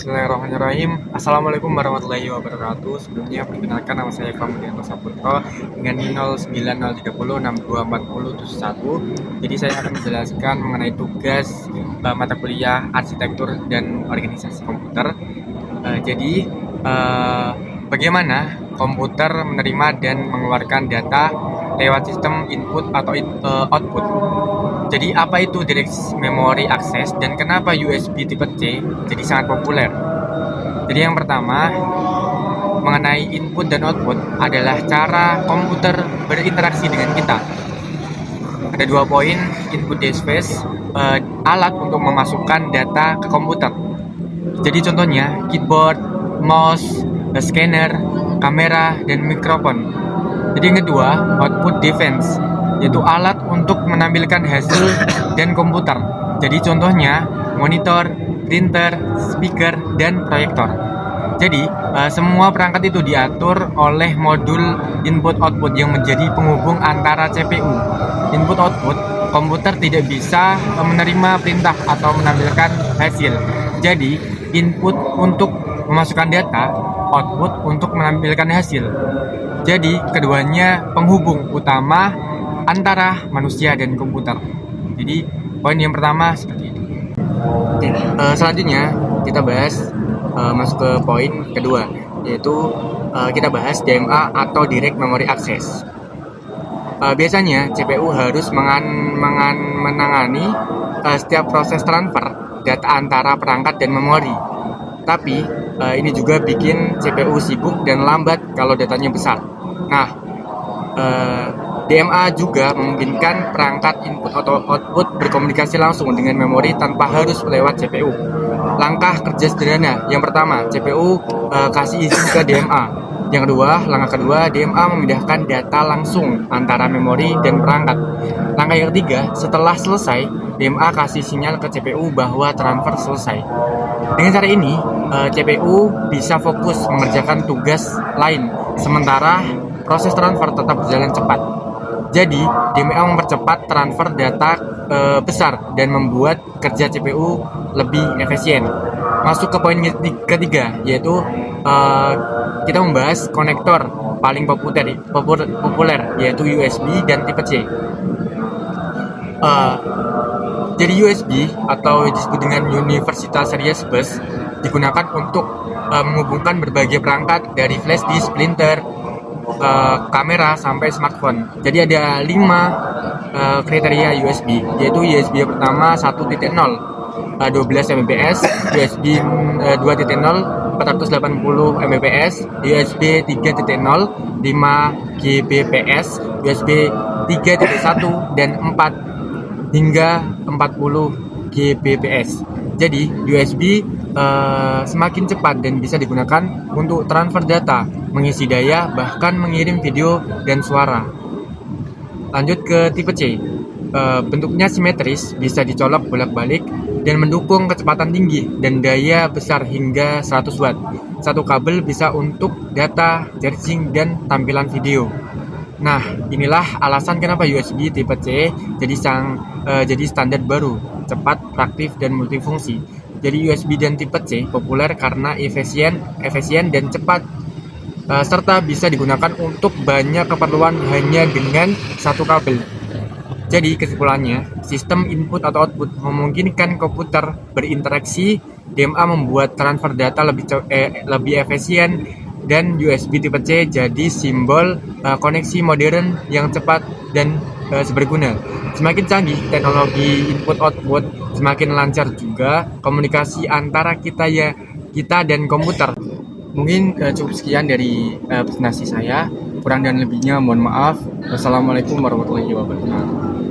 Bismillahirrahmanirrahim. Assalamualaikum warahmatullahi wabarakatuh. Sebelumnya perkenalkan, nama saya Famudianto Saputra dengan NIM 090306204071. Jadi saya akan menjelaskan mengenai tugas mata kuliah arsitektur dan organisasi komputer. Bagaimana komputer menerima dan mengeluarkan data lewat sistem input atau output. Jadi apa itu direct memory access dan kenapa USB tipe C jadi sangat populer? Jadi yang pertama, mengenai input dan output adalah cara komputer berinteraksi dengan kita. Ada 2 poin, input device, alat untuk memasukkan data ke komputer. Jadi contohnya keyboard, mouse, scanner, kamera, dan mikrofon. Jadi yang kedua, output device, yaitu alat untuk menampilkan hasil dan komputer. Jadi contohnya monitor, printer, speaker, dan proyektor. Jadi semua perangkat itu diatur oleh modul input-output yang menjadi penghubung antara CPU. Input-output, komputer tidak bisa menerima perintah atau menampilkan hasil. Jadi input untuk memasukkan data, output untuk menampilkan hasil. Jadi keduanya penghubung utama antara manusia dan komputer. Jadi poin yang pertama seperti itu. Selanjutnya kita bahas masuk ke poin kedua, yaitu kita bahas DMA atau Direct Memory Access. Biasanya CPU harus menangani setiap proses transfer data antara perangkat dan memori. Tapi ini juga bikin CPU sibuk dan lambat kalau datanya besar. Nah, DMA juga memungkinkan perangkat input atau output berkomunikasi langsung dengan memori tanpa harus lewat CPU. Langkah kerja sederhana. Yang pertama, CPU kasih izin ke DMA. Yang kedua, langkah kedua, DMA memindahkan data langsung antara memori dan perangkat. Langkah yang ketiga, setelah selesai, DMA kasih sinyal ke CPU bahwa transfer selesai. Dengan cara ini, CPU bisa fokus mengerjakan tugas lain, sementara proses transfer tetap berjalan cepat. Jadi, DMA mempercepat transfer data besar dan membuat kerja CPU lebih efisien. Masuk ke poin ketiga, yaitu kita membahas konektor paling populer yaitu USB dan tipe C. Jadi USB atau disebut dengan Universal Series Bus digunakan untuk menghubungkan berbagai perangkat dari flash disk, printer, kamera sampai smartphone. Jadi ada 5 kriteria USB, yaitu USB yang pertama 1.0 12 Mbps, USB 2.0 480 Mbps, USB 3.0 5 Gbps, USB 3.1 dan 4 hingga 40 Gbps. Jadi USB semakin cepat dan bisa digunakan untuk transfer data, mengisi daya, bahkan mengirim video dan suara. Lanjut ke tipe C. Bentuknya simetris, bisa dicolok bolak-balik dan mendukung kecepatan tinggi dan daya besar hingga 100 watt. Satu kabel bisa untuk data, charging, dan tampilan video. Nah, inilah alasan kenapa USB tipe C jadi standar baru, cepat, praktis, dan multifungsi. Jadi USB dan tipe C populer karena efisien dan cepat, serta bisa digunakan untuk banyak keperluan hanya dengan satu kabel. Jadi kesimpulannya, sistem input atau output memungkinkan komputer berinteraksi, DMA membuat transfer data lebih efisien, dan USB tipe C jadi simbol koneksi modern yang cepat dan seberguna. Semakin canggih teknologi input output, semakin lancar juga komunikasi antara kita dan komputer. Mungkin cukup sekian dari presentasi saya. Kurang dan lebihnya mohon maaf. Wassalamualaikum warahmatullahi wabarakatuh.